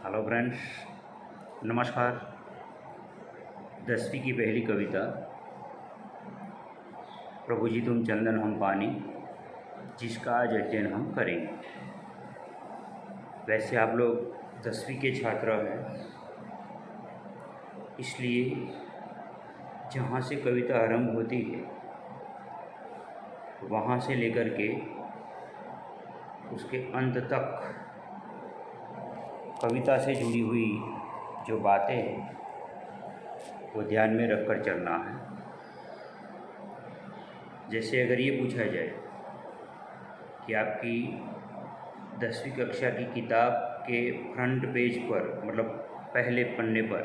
Hello friends, नमस्कार। 10वीं की पहली कविता प्रभु जी तुम चंदन हम पानी, जिसका आज अध्ययन हम करेंगे। वैसे आप लोग 10वीं के छात्र हैं, इसलिए जहाँ से कविता आरंभ होती है वहाँ से लेकर के उसके अंत तक कविता से जुड़ी हुई जो बातें हैं वो ध्यान में रखकर चलना है। जैसे अगर ये पूछा जाए कि आपकी 10वीं कक्षा की किताब के फ्रंट पेज पर, मतलब पहले पन्ने पर,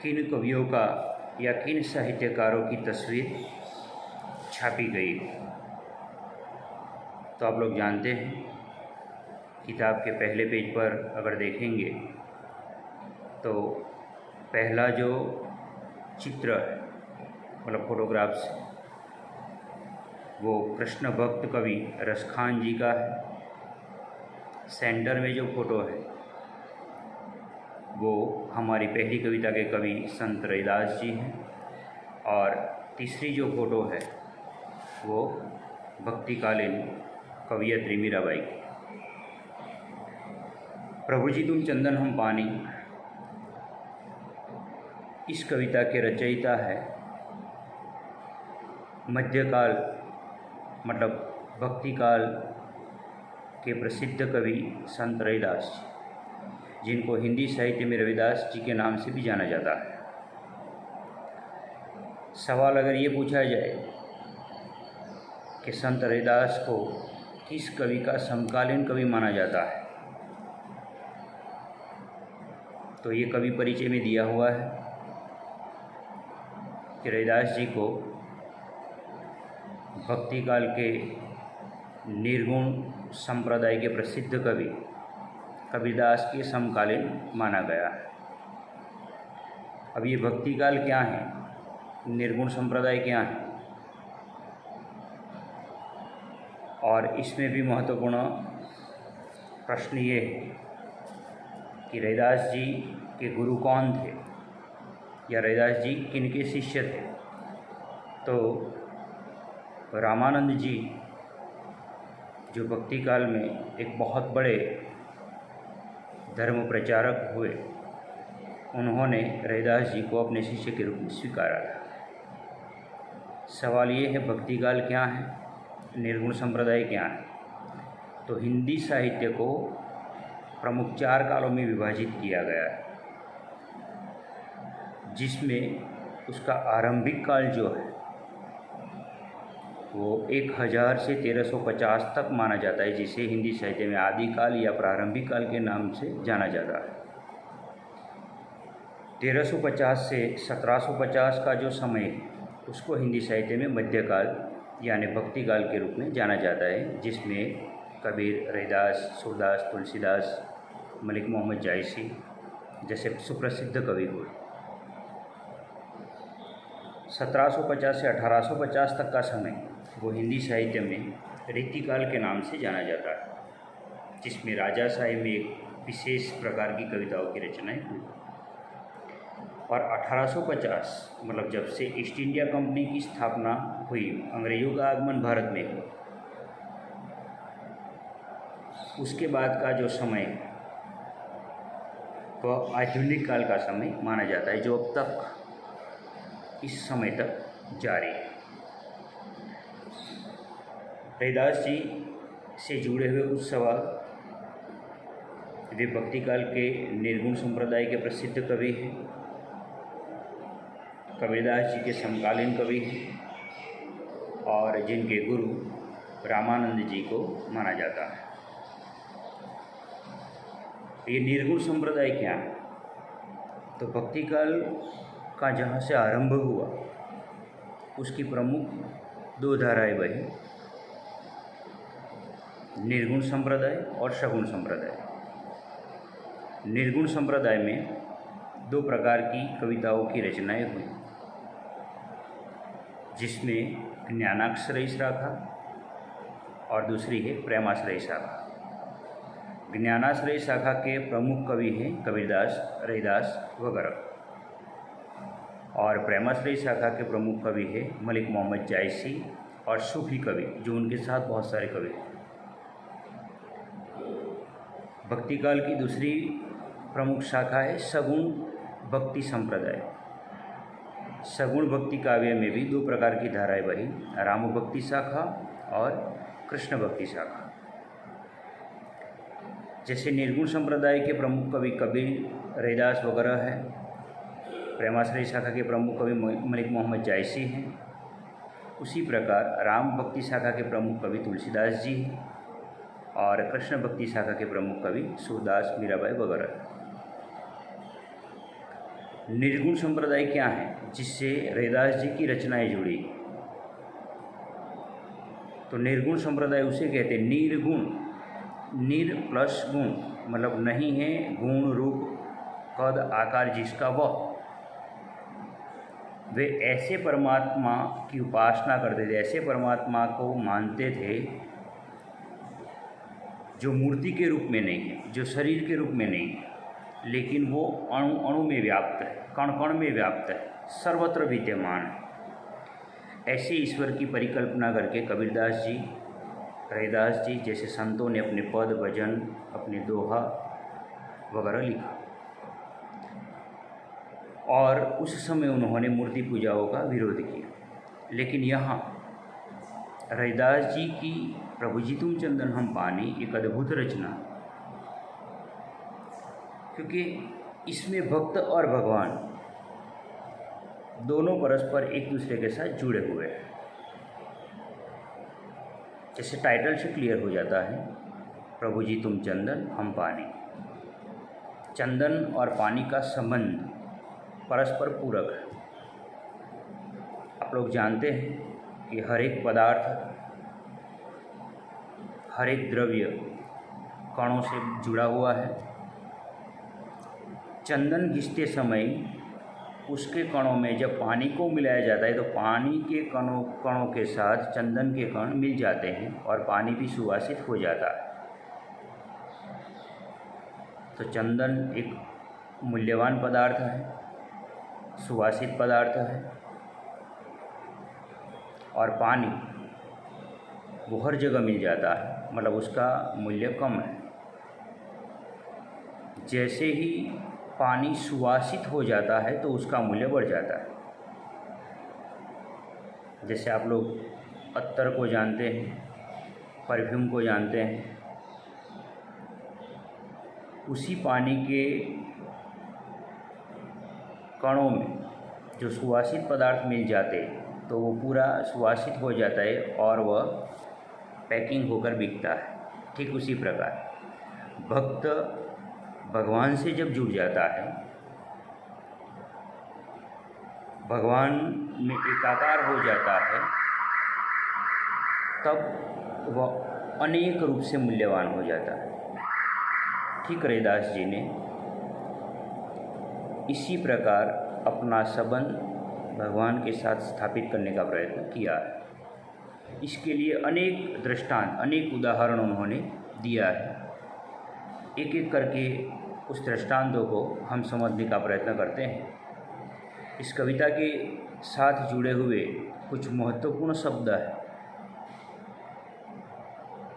किन कवियों का या किन साहित्यकारों की तस्वीर छापी गई, तो आप लोग जानते हैं किताब के पहले पेज पर अगर देखेंगे तो पहला जो चित्र है, मतलब फोटोग्राफ्स, वो कृष्ण भक्त कवि रसखान जी का है। सेंटर में जो फोटो है वो हमारी पहली कविता के कवि संत रैदास जी हैं, और तीसरी जो फोटो है वो भक्तिकालीन कवियत्री मीराबाई की। प्रभु जी तुम चंदन हम पानी, इस कविता के रचयिता है मध्यकाल, मतलब भक्तिकाल के प्रसिद्ध कवि संत रैदास जी, जिनको हिंदी साहित्य में रविदास जी के नाम से भी जाना जाता है। सवाल अगर ये पूछा जाए कि संत रैदास को किस कवि का समकालीन कवि माना जाता है, तो ये कवि परिचय में दिया हुआ है कि रैदास जी को भक्तिकाल के निर्गुण संप्रदाय के प्रसिद्ध कवि कबीरदास के समकालीन माना गया है। अब ये भक्तिकाल क्या है, निर्गुण संप्रदाय क्या है, और इसमें भी महत्वपूर्ण प्रश्न ये है कि रैदास जी के गुरु कौन थे या रैदास जी किनके शिष्य थे। तो रामानंद जी जो भक्ति काल में एक बहुत बड़े धर्म प्रचारक हुए, उन्होंने रैदास जी को अपने शिष्य के रूप में स्वीकारा था। सवाल ये है भक्ति काल क्या है, निर्गुण संप्रदाय क्या है। तो हिंदी साहित्य को प्रमुख 4 कालों में विभाजित किया गया है, जिसमें उसका आरंभिक काल जो है वो 1000 से 1350 तक माना जाता है, जिसे हिंदी साहित्य में आदिकाल या प्रारंभिक काल के नाम से जाना जाता है। 1350 से 1750 का जो समय है उसको हिंदी साहित्य में मध्यकाल यानी भक्तिकाल के रूप में जाना जाता है, जिसमें कबीर, रैदास, सूरदास, तुलसीदास, मलिक मोहम्मद जायसी जैसे सुप्रसिद्ध कवि हुए। 1750 से 1850 तक का समय वो हिंदी साहित्य में रीतिकाल के नाम से जाना जाता है, जिसमें राजाशाही में एक विशेष प्रकार की कविताओं की रचनाएं हुई। और 1850 मतलब जब से ईस्ट इंडिया कंपनी की स्थापना हुई, अंग्रेज़ों का आगमन भारत में हुआ, उसके बाद का जो समय वह आधुनिक काल का समय माना जाता है, जो अब तक इस समय तक जारी है। रैदास जी से जुड़े हुए कुछ सवाल। वे भक्तिकाल के निर्गुण संप्रदाय के प्रसिद्ध कवि हैं, कबीरदास जी के समकालीन कवि हैं, और जिनके गुरु रामानंद जी को माना जाता है। ये निर्गुण संप्रदाय क्या है, तो भक्तिकाल का जहाँ से आरंभ हुआ उसकी प्रमुख 2 धाराएं बही, निर्गुण संप्रदाय और सगुण संप्रदाय। निर्गुण संप्रदाय में 2 प्रकार की कविताओं की रचनाएं हुई, जिसमें ज्ञानाश्रयी शाखा और दूसरी है प्रेमाश्रयी शाखा। ज्ञानाश्रय शाखा के प्रमुख कवि हैं कबीरदास, रैदास वगैरह, और प्रेमाश्रय शाखा के प्रमुख कवि हैं मलिक मोहम्मद जायसी और सूफी कवि, जो उनके साथ बहुत सारे कवि हैं। भक्ति काल की दूसरी प्रमुख शाखा है सगुण भक्ति संप्रदाय। सगुण भक्ति काव्य में भी दो प्रकार की धाराएं बही, राम भक्ति शाखा और कृष्ण भक्ति शाखा। जैसे निर्गुण संप्रदाय के प्रमुख कवि कबीर, रैदास वगैरह है, प्रेमाश्रय शाखा के प्रमुख कवि मलिक मोहम्मद जायसी हैं, उसी प्रकार राम भक्ति शाखा के प्रमुख कवि तुलसीदास जी हैं और कृष्ण भक्ति शाखा के प्रमुख कवि सूरदास, मीराबाई वगैरह। निर्गुण संप्रदाय क्या है, जिससे रैदास जी की रचनाएं जुड़ी। तो निर्गुण संप्रदाय उसे कहते हैं निर्गुण, निर प्लस गुण, मतलब नहीं है गुण रूप कद आकार जिसका वह। वे ऐसे परमात्मा की उपासना करते थे, ऐसे परमात्मा को मानते थे जो मूर्ति के रूप में नहीं है, जो शरीर के रूप में नहीं है, लेकिन वो अणु अणु में व्याप्त है, कण कण में व्याप्त है, सर्वत्र विद्यमान है। ऐसे ईश्वर की परिकल्पना करके कबीरदास जी, रैदास जी जैसे संतों ने अपने पद, भजन, अपने दोहा वगैरह लिखा, और उस समय उन्होंने मूर्ति पूजाओं का विरोध किया। लेकिन यहाँ रैदास जी की प्रभु जी तुम चंदन हम पानी एक अद्भुत रचना, क्योंकि इसमें भक्त और भगवान दोनों परस्पर एक दूसरे के साथ जुड़े हुए हैं। जैसे टाइटल से क्लियर हो जाता है, प्रभु जी तुम चंदन हम पानी। चंदन और पानी का संबंध परस्पर पूरक है। आप लोग जानते हैं कि हर एक पदार्थ, हर एक द्रव्य कणों से जुड़ा हुआ है। चंदन घिसते समय उसके कणों में जब पानी को मिलाया जाता है तो पानी के कणों के साथ चंदन के कण मिल जाते हैं और पानी भी सुवासित हो जाता है। तो चंदन एक मूल्यवान पदार्थ है, सुवासित पदार्थ है, और पानी वो हर जगह मिल जाता है, मतलब उसका मूल्य कम है। जैसे ही पानी सुवासित हो जाता है तो उसका मूल्य बढ़ जाता है। जैसे आप लोग अत्तर को जानते हैं, परफ्यूम को जानते हैं, उसी पानी के कणों में जो सुवासित पदार्थ मिल जाते हैं तो वो पूरा सुवासित हो जाता है और वह पैकिंग होकर बिकता है। ठीक उसी प्रकार भक्त भगवान से जब जुड़ जाता है, भगवान में एकाकार हो जाता है, तब वह अनेक रूप से मूल्यवान हो जाता है। ठीक रैदास जी ने इसी प्रकार अपना संबंध भगवान के साथ स्थापित करने का प्रयत्न किया है। इसके लिए अनेक दृष्टांत, अनेक उदाहरण उन्होंने दिया है। एक एक करके उस दृष्टांतों को हम समझने का प्रयत्न करते हैं। इस कविता के साथ जुड़े हुए कुछ महत्वपूर्ण शब्द हैं,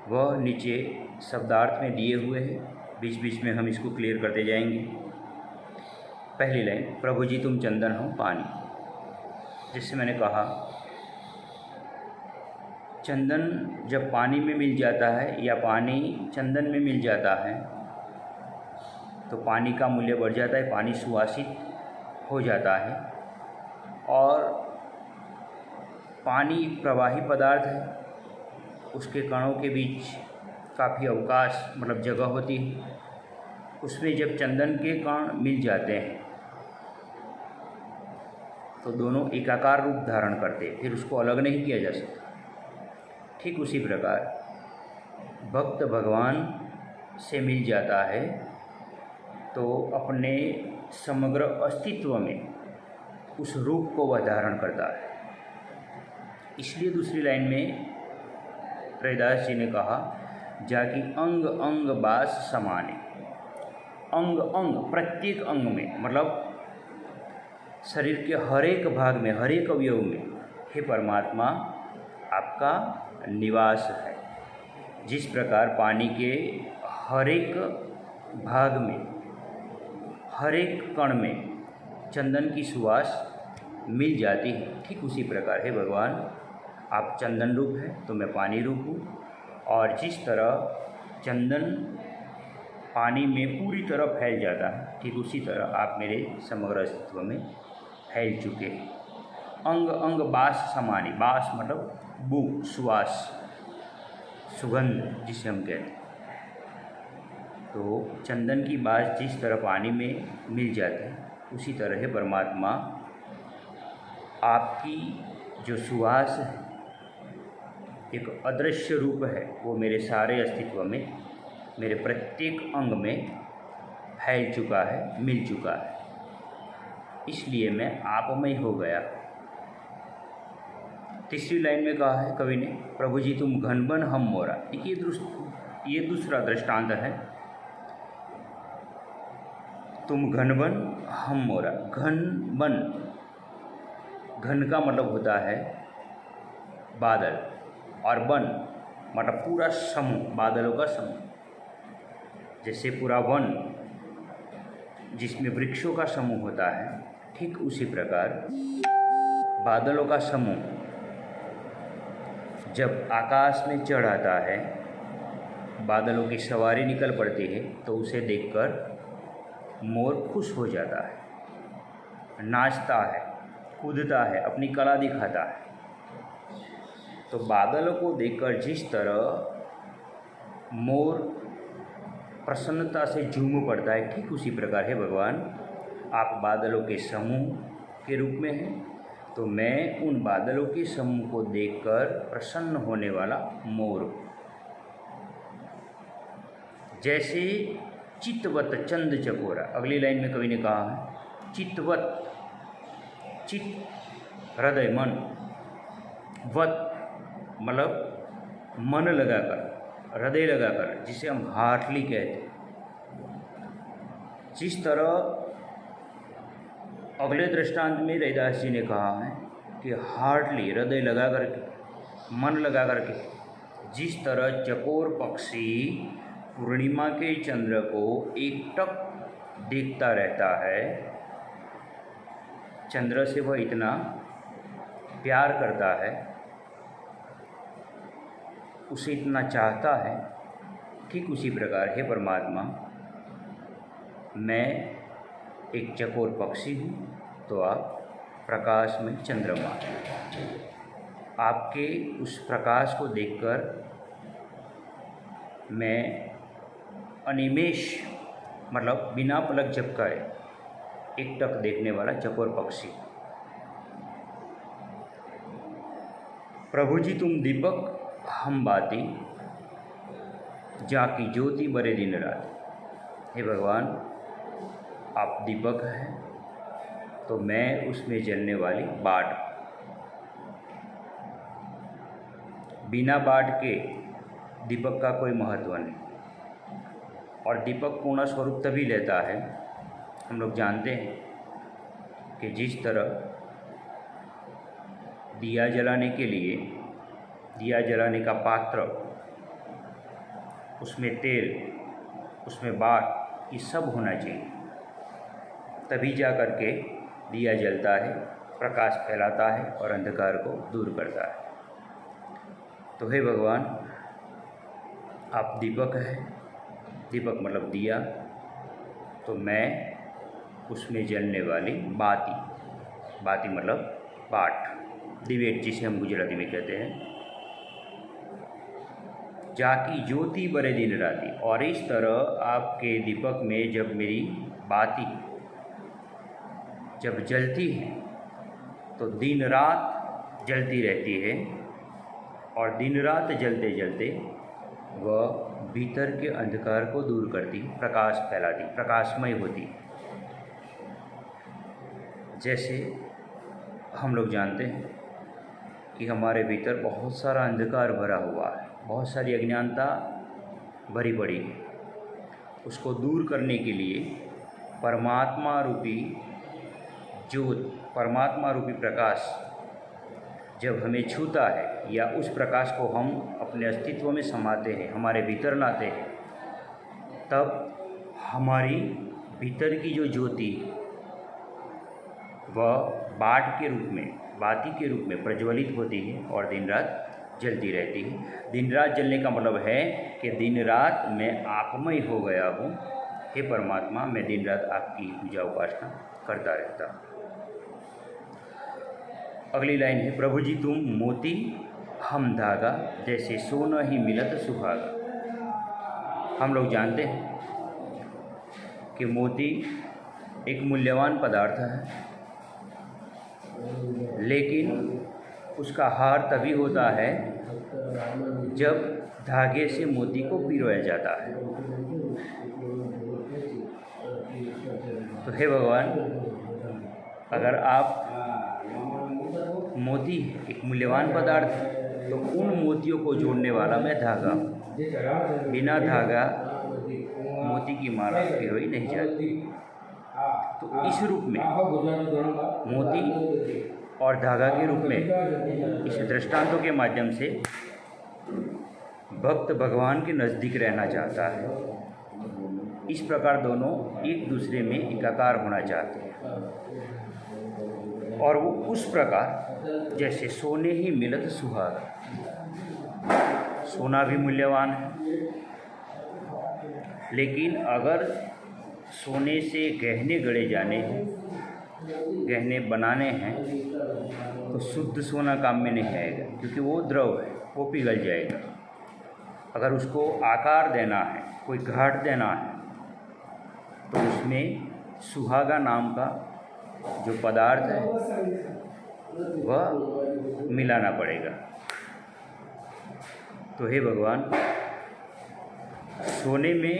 वह नीचे शब्दार्थ में दिए हुए हैं, बीच बीच में हम इसको क्लियर करते जाएंगे। पहली लाइन, प्रभु जी तुम चंदन हो पानी। जैसे मैंने कहा, चंदन जब पानी में मिल जाता है या पानी चंदन में मिल जाता है तो पानी का मूल्य बढ़ जाता है, पानी सुवासित हो जाता है। और पानी प्रवाही पदार्थ है, उसके कणों के बीच काफ़ी अवकाश, मतलब जगह होती है। उसमें जब चंदन के कण मिल जाते हैं तो दोनों एकाकार रूप धारण करते हैं, फिर उसको अलग नहीं किया जा सकता। ठीक उसी प्रकार भक्त भगवान से मिल जाता है तो अपने समग्र अस्तित्व में उस रूप को वह धारण करता है। इसलिए दूसरी लाइन में रैदास जी ने कहा, जाकि अंग अंग बास समाने। अंग अंग, प्रत्येक अंग में, मतलब शरीर के हर एक भाग में, हर एक अवयव में हे परमात्मा आपका निवास है। जिस प्रकार पानी के हर एक भाग में, हर एक कण में चंदन की सुवास मिल जाती है, ठीक उसी प्रकार है भगवान आप चंदन रूप है तो मैं पानी रूप हूँ। और जिस तरह चंदन पानी में पूरी तरह फैल जाता है, ठीक उसी तरह आप मेरे समग्र अस्तित्व में फैल चुके हैं। अंग अंग बास समानी, बास मतलब बू, सुवास, सुगंध जिसे हम कहते हैं। तो चंदन की बास जिस तरह पानी में मिल जाती है, उसी तरह है परमात्मा आपकी जो सुवास है, एक अदृश्य रूप है, वो मेरे सारे अस्तित्व में, मेरे प्रत्येक अंग में फैल चुका है, मिल चुका है। इसलिए मैं आपमय हो गया। तीसरी लाइन में कहा है कवि ने, प्रभु जी तुम घन बन हम मोरा। ये दूसरा दृष्टांत है। तुम घन बन हम मोरा। घन बन, घन का मतलब होता है बादल, और वन मतलब पूरा समूह, बादलों का समूह। जैसे पूरा वन जिसमें वृक्षों का समूह होता है, ठीक उसी प्रकार बादलों का समूह जब आकाश में चढ़ आता है, बादलों की सवारी निकल पड़ती है, तो उसे देखकर मोर खुश हो जाता है, नाचता है, कूदता है, अपनी कला दिखाता है। तो बादलों को देखकर जिस तरह मोर प्रसन्नता से झूम पड़ता है, ठीक उसी प्रकार है भगवान आप बादलों के समूह के रूप में हैं। तो मैं उन बादलों के समूह को देखकर प्रसन्न होने वाला मोर हूँ। जैसे चित्तवत चंद चकोरा, अगली लाइन में कवि ने कहा है चित्तवत, चित्त हृदय मन, वत मतलब मन लगाकर, हृदय लगाकर, जिसे हम हार्टली कहते हैं। जिस तरह अगले दृष्टांत में रैदास जी ने कहा है कि हार्टली, हृदय लगा करके, मन लगा करके, जिस तरह चकोर पक्षी पूर्णिमा के चंद्र को एकटक देखता रहता है, चंद्र से वह इतना प्यार करता है, उसे इतना चाहता है, ठीक उसी प्रकार है परमात्मा मैं एक चकोर पक्षी हूँ, तो आप प्रकाश में चंद्रमा। आपके उस प्रकाश को देखकर मैं अनिमेष मतलब बिना पलक झपकाए एकटक देखने वाला चकोर पक्षी। प्रभु जी तुम दीपक हम बाती, जाकी ज्योति बरे दिन रात। हे भगवान आप दीपक हैं, तो मैं उसमें जलने वाली बाट। बिना बाट के दीपक का कोई महत्व नहीं। और दीपक पूर्ण स्वरूप तभी लेता है, हम लोग जानते हैं कि जिस तरह दिया जलाने के लिए, दिया जलाने का पात्र, उसमें तेल, उसमें बाट, ये सब होना चाहिए, तभी जा कर के दिया जलता है, प्रकाश फैलाता है और अंधकार को दूर करता है। तो हे भगवान आप दीपक हैं, दीपक मतलब दिया, तो मैं उसमें जलने वाली बाती, बाती मतलब बाट, दिवेट जिसे हम गुजराती में कहते हैं, जाकी ज्योति बरे दिन राती। और इस तरह आपके दीपक में जब मेरी बाती जब जलती है, तो दिन रात जलती रहती है, और दिन रात जलते जलते वह भीतर के अंधकार को दूर करती, प्रकाश फैलाती, प्रकाशमय होती। जैसे हम लोग जानते हैं कि हमारे भीतर बहुत सारा अंधकार भरा हुआ है, बहुत सारी अज्ञानता भरी पड़ी है, उसको दूर करने के लिए परमात्मा रूपी ज्योत, परमात्मा रूपी प्रकाश जब हमें छूता है या उस प्रकाश को हम अपने अस्तित्व में समाते हैं, हमारे भीतर लाते हैं, तब हमारी भीतर की जो ज्योति वह बाती के रूप में प्रज्वलित होती है और दिन रात जलती रहती है। दिन रात जलने का मतलब है कि दिन रात मैं आपमय हो गया हूँ। हे परमात्मा, मैं दिन रात आपकी पूजा उपासना करता रहता हूँ। अगली लाइन है, प्रभु जी तुम मोती हम धागा, जैसे सोना ही मिलत सुहागा। हम लोग जानते हैं कि मोती एक मूल्यवान पदार्थ है, लेकिन उसका हार तभी होता है जब धागे से मोती को पिरोया जाता है। तो हे भगवान, अगर आप मोती एक मूल्यवान पदार्थ है, तो उन मोतियों को जोड़ने वाला मैं धागा हूँ। बिना धागा मोती की माला पिरोई नहीं जाती। तो इस रूप में मोती और धागा के रूप में इस दृष्टांतों के माध्यम से भक्त भगवान के नज़दीक रहना चाहता है। इस प्रकार दोनों एक दूसरे में एकाकार होना चाहते हैं, और वो उस प्रकार जैसे सोने ही मिलत सुहागा। सोना भी मूल्यवान है, लेकिन अगर सोने से गहने गढ़े जाने हैं, गहने बनाने हैं, तो शुद्ध सोना काम में नहीं आएगा, क्योंकि वो द्रव है, वो पिघल जाएगा। अगर उसको आकार देना है, कोई घाट देना है, तो उसमें सुहागा नाम का जो पदार्थ है वह मिलाना पड़ेगा। तो हे भगवान, सोने में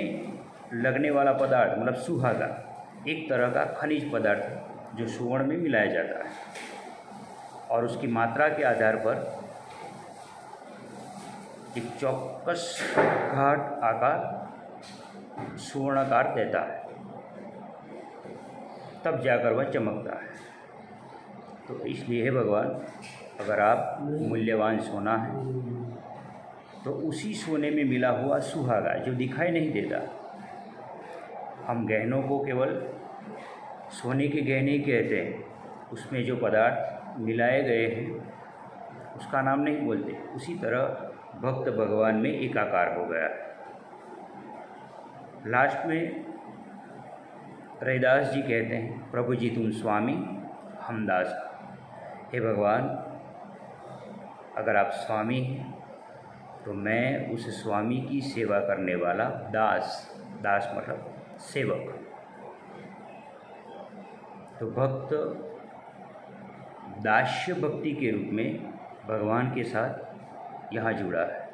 लगने वाला पदार्थ मतलब सुहागा एक तरह का खनिज पदार्थ है जो सुवर्ण में मिलाया जाता है, और उसकी मात्रा के आधार पर एक चौकस घाट आकार सुवर्णाकार देता है, तब जाकर वह चमकता है। तो इसलिए हे भगवान, अगर आप मूल्यवान सोना है, तो उसी सोने में मिला हुआ सुहागा जो दिखाई नहीं देता, हम गहनों को केवल सोने के गहने ही कहते हैं, उसमें जो पदार्थ मिलाए गए हैं उसका नाम नहीं बोलते। उसी तरह भक्त भगवान में एकाकार हो गया है। लास्ट में रैदास जी कहते हैं, प्रभु जी तुम स्वामी हम दास। हे भगवान, अगर आप स्वामी हैं तो मैं उस स्वामी की सेवा करने वाला दास, दास मतलब सेवक। तो भक्त दास्य भक्ति के रूप में भगवान के साथ यहाँ जुड़ा है।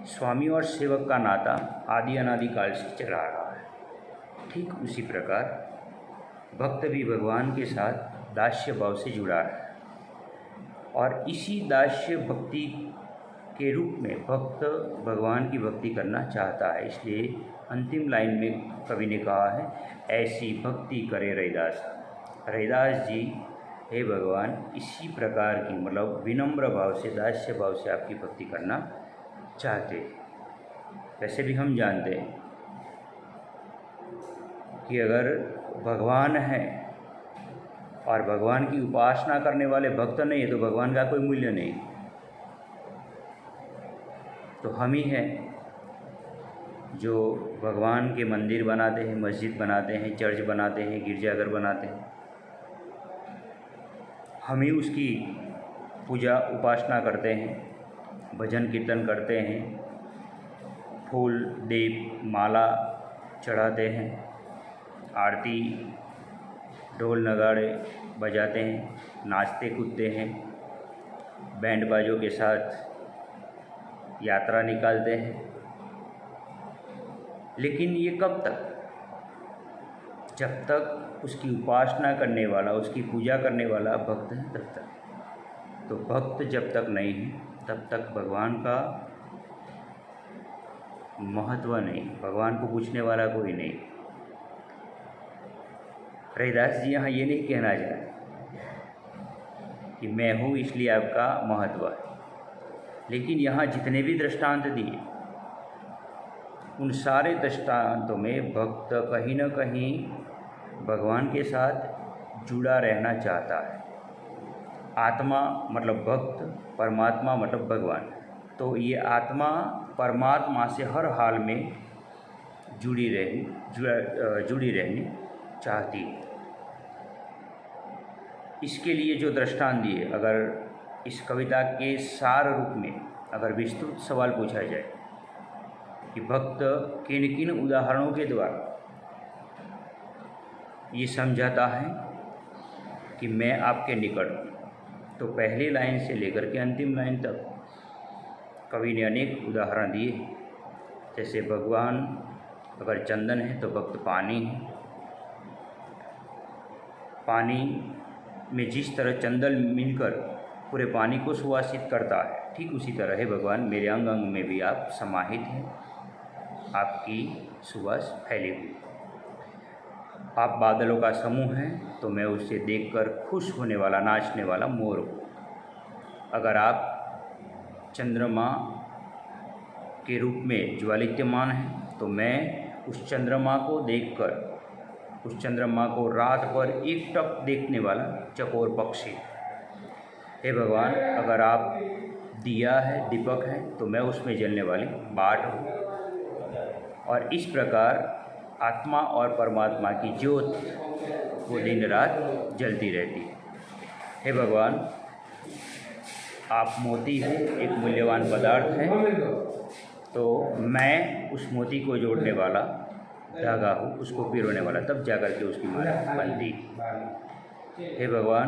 स्वामी और सेवक का नाता आदि अनादि काल से चला रहा है। ठीक उसी प्रकार भक्त भी भगवान के साथ दास्य भाव से जुड़ा है, और इसी दास्य भक्ति के रूप में भक्त भगवान की भक्ति करना चाहता है। इसलिए अंतिम लाइन में कवि ने कहा है, ऐसी भक्ति करे रैदास। रैदास जी, हे भगवान, इसी प्रकार की मतलब विनम्र भाव से, दास्य भाव से आपकी भक्ति करना चाहते हैं। वैसे भी हम जानते हैं कि अगर भगवान है और भगवान की उपासना करने वाले भक्त नहीं है, तो भगवान का कोई मूल्य नहीं। तो हम ही हैं जो भगवान के मंदिर बनाते हैं, मस्जिद बनाते हैं, चर्च बनाते हैं, गिरजाघर बनाते हैं। हम ही उसकी पूजा उपासना करते हैं, भजन कीर्तन करते हैं, फूल दीप माला चढ़ाते हैं, आरती ढोल नगाड़े बजाते हैं, नाचते कूदते हैं, बैंड बाजों के साथ यात्रा निकालते हैं। लेकिन ये कब तक? जब तक उसकी उपासना करने वाला, उसकी पूजा करने वाला भक्त है तब तक। तो भक्त जब तक नहीं है तब तक भगवान का महत्व नहीं, भगवान को पूछने वाला कोई नहीं। रैदास जी यहाँ ये नहीं कहना चाहते कि मैं हूँ इसलिए आपका महत्व है, लेकिन यहाँ जितने भी दृष्टांत दिए उन सारे दृष्टांतों में भक्त कहीं न कहीं भगवान के साथ जुड़ा रहना चाहता है। आत्मा मतलब भक्त, परमात्मा मतलब भगवान। तो ये आत्मा परमात्मा से हर हाल में जुड़ी रहनी चाहती है। इसके लिए जो दृष्टांत दिए, अगर इस कविता के सार रूप में अगर विस्तृत सवाल पूछा जाए कि भक्त किन किन उदाहरणों के द्वारा ये समझाता है कि मैं आपके निकट हूँ, तो पहली लाइन से लेकर के अंतिम लाइन तक कवि ने अनेक उदाहरण दिए। जैसे भगवान अगर चंदन है तो भक्त पानी है। पानी में जिस तरह चंदन मिलकर पूरे पानी को सुवासित करता है, ठीक उसी तरह है भगवान मेरे अंग अंग में भी आप समाहित हैं, आपकी सुवास फैली हुई। आप बादलों का समूह हैं तो मैं उसे देखकर खुश होने वाला, नाचने वाला मोर हूँ। अगर आप चंद्रमा के रूप में ज्वालित्यमान हैं तो मैं उस चंद्रमा को देखकर, उस चंद्रमा को रात पर एकटक देखने वाला चकोर पक्षी। हे भगवान, अगर आप दिया है, दीपक है, तो मैं उसमें जलने वाली बाट हूँ। और इस प्रकार आत्मा और परमात्मा की ज्योत वो दिन रात जलती रहती है। हे भगवान, आप मोती हैं, एक मूल्यवान पदार्थ है, तो मैं उस मोती को जोड़ने वाला धागा हूँ, उसको पिरोने वाला, तब जाकर के उसकी माला बनती। हे भगवान,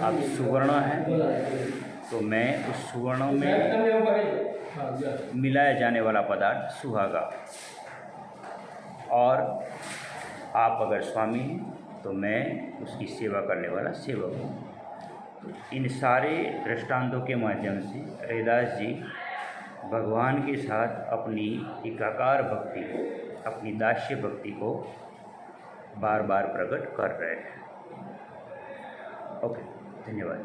आप सुवर्ण हैं, तो मैं उस सुवर्ण में मिलाया जाने वाला पदार्थ सुहागा। और आप अगर स्वामी हैं तो मैं उसकी सेवा करने वाला सेवक हूँ। इन सारे दृष्टांतों के माध्यम से रैदास जी भगवान के साथ अपनी एकाकार भक्ति को, अपनी दास्य भक्ति को बार बार प्रकट कर रहे हैं। ओके, धन्यवाद।